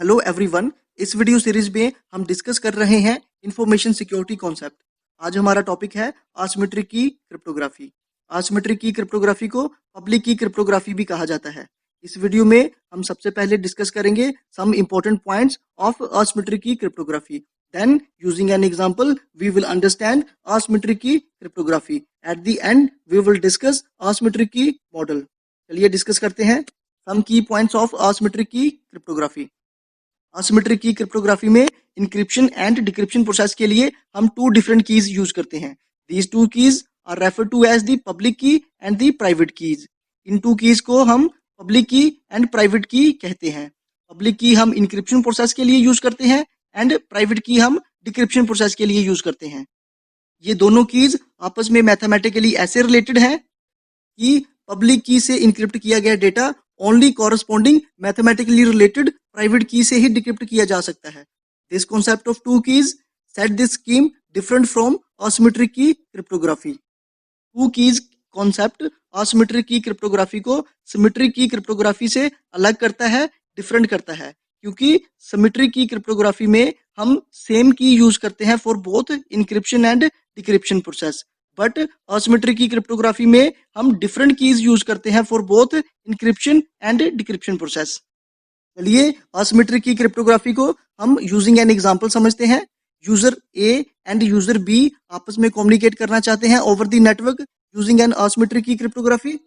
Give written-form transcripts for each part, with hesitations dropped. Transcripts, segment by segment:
Hello everyone. इस video series में हम डिस्कस कर रहे हैं इंफॉर्मेशन सिक्योरिटी कॉन्सेप्ट। आज हमारा टॉपिक है asymmetric key cryptography. Asymmetric key cryptography को पब्लिक की क्रिप्टोग्राफी भी कहा जाता है। इस वीडियो में हम सबसे पहले डिस्कस करेंगे some important points of asymmetric key cryptography. Then using an example we will understand asymmetric key cryptography. At the end we will discuss asymmetric key model. चलिए डिस्कस करते हैं some key points of asymmetric key cryptography. Asymmetric key cryptography में encryption and decryption process के लिए हम two different keys use करते हैं। These two keys are refer to as the public key and the private keys. इन two keys को हम public key and private की कहते हैं। पब्लिक की हम इंक्रिप्शन प्रोसेस के लिए यूज करते हैं एंड प्राइवेट की हम डिक्रिप्शन प्रोसेस के लिए यूज करते हैं। ये दोनों कीज आपस में मैथमेटिकली ऐसे रिलेटेड हैं कि पब्लिक की से इनक्रिप्ट किया गया data only corresponding mathematically related private की से ही डिक्रिप्ट किया जा सकता है। This concept of two keys set this scheme different from asymmetric key cryptography. Two keys concept asymmetric key cryptography को सिमेट्रिक की क्रिप्टोग्राफी से अलग करता है, डिफरेंट करता है, क्योंकि सिमेट्रिक की क्रिप्टोग्राफी में हम सेम की यूज करते हैं for both encryption and decryption process, but asymmetric key cryptography में हम डिफरेंट कीज यूज करते हैं for both encryption and decryption process. चलिए एसिमेट्रिक की क्रिप्टोग्राफी को हम यूजिंग एन एग्जांपल समझते हैं। User A and user B आपस में कम्युनिकेट करना चाहते हैं over the network using an asymmetric key cryptography.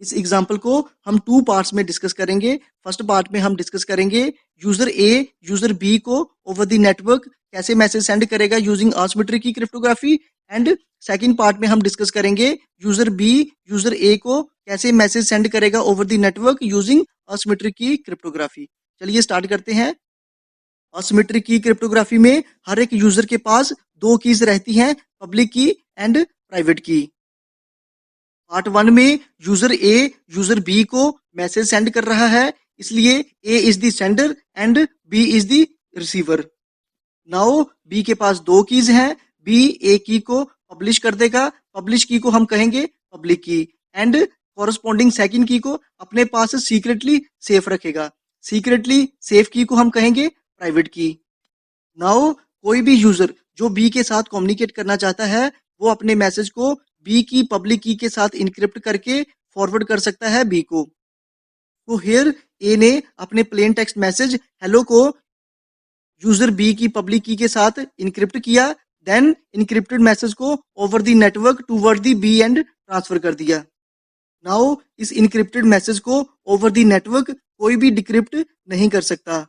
इस एग्जांपल को हम टू पार्ट्स में डिस्कस करेंगे। फर्स्ट पार्ट में हम डिस्कस करेंगे यूजर ए यूजर बी को ओवर द नेटवर्क कैसे मैसेज सेंड करेगा using asymmetric key cryptography, and second part में हम डिस्कस करेंगे यूजर बी यूजर ए को कैसे मैसेज सेंड करेगा over the network using asymmetric key cryptography. चलिए स्टार्ट करते हैं। एसिमेट्रिक की क्रिप्टोग्राफी में हर एक यूजर के पास दो कीज रहती हैं, public key and private key. Part one में यूजर ए यूजर बी को मैसेज सेंड कर रहा है, इसलिए A is the sender and B is the receiver. Now B के पास दो कीज हैं, बी ए की को पब्लिश कर देगा, पब्लिश की को हम कहेंगे public key, and corresponding second की को अपने पास सीक्रेटली सेफ रखेगा, सीक्रेटली सेफ की को हम कहेंगे प्राइवेट की। नाउ कोई भी यूजर जो बी के साथ कम्युनिकेट करना चाहता है वो अपने मैसेज को बी की पब्लिक की के साथ इनक्रिप्ट करके फॉरवर्ड कर सकता है बी को। तो हियर ए ने अपने प्लेन टेक्स्ट मैसेज हेलो को यूजर बी की पब्लिक की के साथ इनक्रिप्ट किया, देन इनक्रिप्टेड मैसेज को over the network toward the B end transfer कर दिया। नाउ इस इनक्रिप्टेड मैसेज को ओवर द नेटवर्क कोई भी डिक्रिप्ट नहीं कर सकता,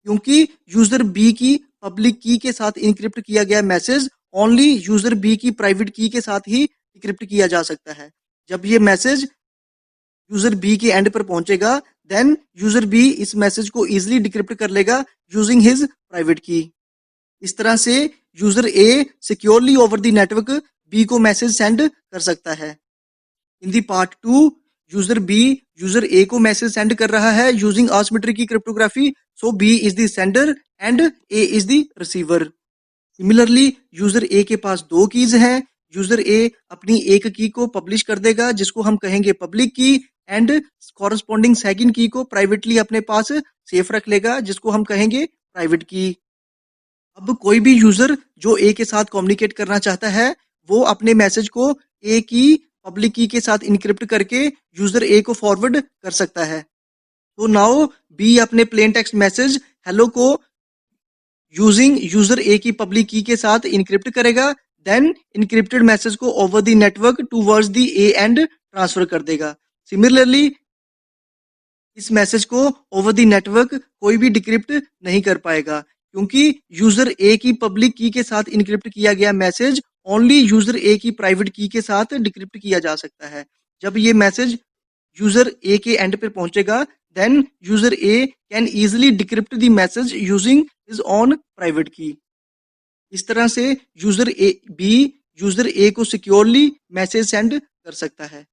क्योंकि यूजर बी की पब्लिक की के साथ इनक्रिप्ट किया गया मैसेज ओनली यूजर बी की प्राइवेट की के साथ ही डिक्रिप्ट किया जा सकता है। जब ये मैसेज यूजर बी के एंड पर पहुंचेगा देन यूजर बी इस मैसेज को इजीली डिक्रिप्ट कर लेगा यूजिंग हिज प्राइवेट की। इस तरह से user A securely over the network B को मैसेज सेंड कर सकता है। In the part two user B user A को मैसेज सेंड कर रहा है using asymmetric key cryptography, so B is the sender and A is the receiver. Similarly user ए के पास दो कीज हैं, यूजर ए अपनी एक की को पब्लिश कर देगा जिसको हम कहेंगे public key, and corresponding second की को प्राइवेटली अपने पास सेफ रख लेगा जिसको हम कहेंगे प्राइवेट की। अब कोई भी यूजर जो ए के साथ कम्युनिकेट करना चाहता है वो अपने मैसेज को ए की पब्लिक की के साथ इनक्रिप्ट करके यूजर ए को फॉरवर्ड कर सकता है। तो नाउ बी अपने प्लेन टेक्स्ट मैसेज हेलो को यूजिंग यूजर ए की पब्लिक की के साथ इनक्रिप्ट करेगा, देन इनक्रिप्टेड मैसेज को over the network towards the A and transfer कर देगा। सिमिलरली इस मैसेज को ओवर द नेटवर्क कोई भी डिक्रिप्ट नहीं कर पाएगा, क्योंकि यूजर ए की पब्लिक की के साथ इनक्रिप्ट किया गया मैसेज ओनली यूजर ए की प्राइवेट की के साथ डिक्रिप्ट किया जा सकता है। जब ये मैसेज यूजर ए के एंड पर पहुंचेगा then user A can easily decrypt the message using his own private key. इस तरह से user A B user A को सिक्योरली मैसेज सेंड कर सकता है।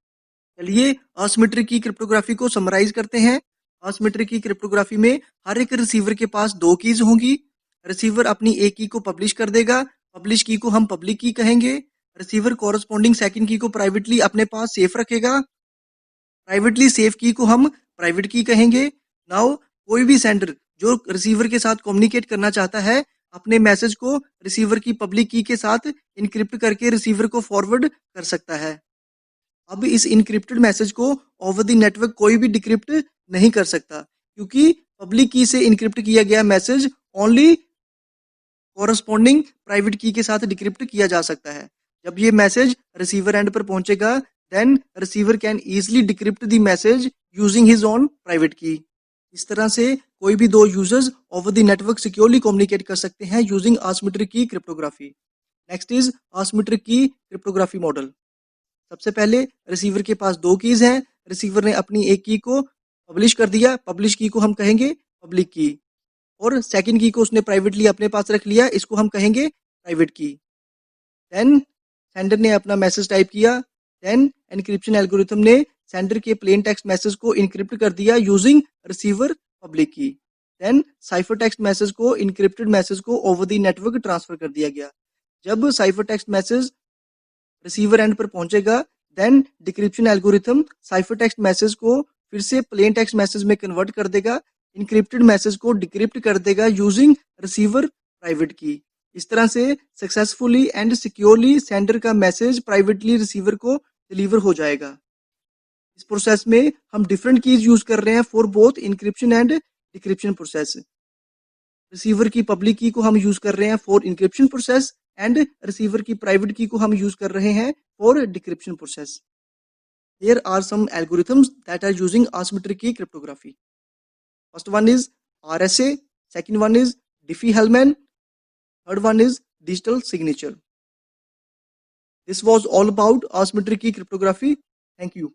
चलिए एसिमेट्रिक की क्रिप्टोग्राफी को समराइज करते हैं। एसिमेट्रिक की क्रिप्टोग्राफी में हर एक रिसीवर के पास दो कीज होंगी। रिसीवर अपनी एक की को पब्लिश कर देगा, पब्लिश की को हम पब्लिक की कहेंगे। रिसीवर कॉरस्पॉन्डिंग सेकंड की को प्राइवेटली अपने पास सेफ रखेगा, प्राइवेटली सेफ की को हम प्राइवेट की कहेंगे। नाउ कोई भी सेंडर जो रिसीवर के साथ कम्युनिकेट करना चाहता है अपने मैसेज को रिसीवर की पब्लिक की के साथ इनक्रिप्ट करके रिसीवर को फॉरवर्ड कर सकता है। अब इस इनक्रिप्टेड मैसेज को ओवर द नेटवर्क कोई भी डिक्रिप्ट नहीं कर सकता, क्योंकि पब्लिक की से इनक्रिप्ट किया गया मैसेज ओनली कोरस्पॉन्डिंग प्राइवेट की के साथ डिक्रिप्ट किया जा सकता है। जब ये मैसेज रिसीवर एंड पर पहुंचेगा, then receiver can easily decrypt the message using his own private key. इस तरह से कोई भी दो users over the network securely communicate कर सकते हैं यूजिंग आसिमेट्रिक की क्रिप्टोग्राफी। नेक्स्ट इज आसिमेट्रिक की क्रिप्टोग्राफी मॉडल। सबसे पहले रिसीवर के पास दो कीज हैं। रिसीवर ने अपनी एक की को पब्लिश कर दिया, पब्लिश की को हम कहेंगे पब्लिक की, और सेकंड की को उसने प्राइवेटली अपने पास रख लिया, इसको हम कहेंगे प्राइवेट की। देन सेंडर ने अपना मैसेज टाइप किया, देन एनक्रिप्शन एल्गोरिथम ने सेंडर के प्लेन टेक्स्ट मैसेज को इनक्रिप्ट कर दिया using receiver public key. Then cipher text message को इनक्रिप्टेड मैसेज को ओवर द नेटवर्क ट्रांसफर कर दिया गया। जब cipher text message receiver end पर पहुंचेगा, then decryption algorithm cipher text message को फिर से प्लेन टेक्स्ट मैसेज में कन्वर्ट कर देगा, इनक्रिप्टेड मैसेज को डिक्रिप्ट कर देगा यूजिंग रिसीवर प्राइवेट की। इस तरह से सक्सेसफुली एंड सिक्योरली सेंडर का मैसेज प्राइवेटली रिसीवर को डिलीवर हो जाएगा। इस प्रोसेस में हम डिफरेंट कीज यूज कर रहे हैं for both encryption and decryption process. Receiver की पब्लिक की को हम यूज कर रहे हैं for encryption process and receiver की प्राइवेट की को हम यूज कर रहे हैं for decryption process. Here are some algorithms that are using asymmetric key cryptography. First one is RSA, second one is Diffie-Hellman, third one is digital signature. This was all about asymmetric key cryptography. Thank you.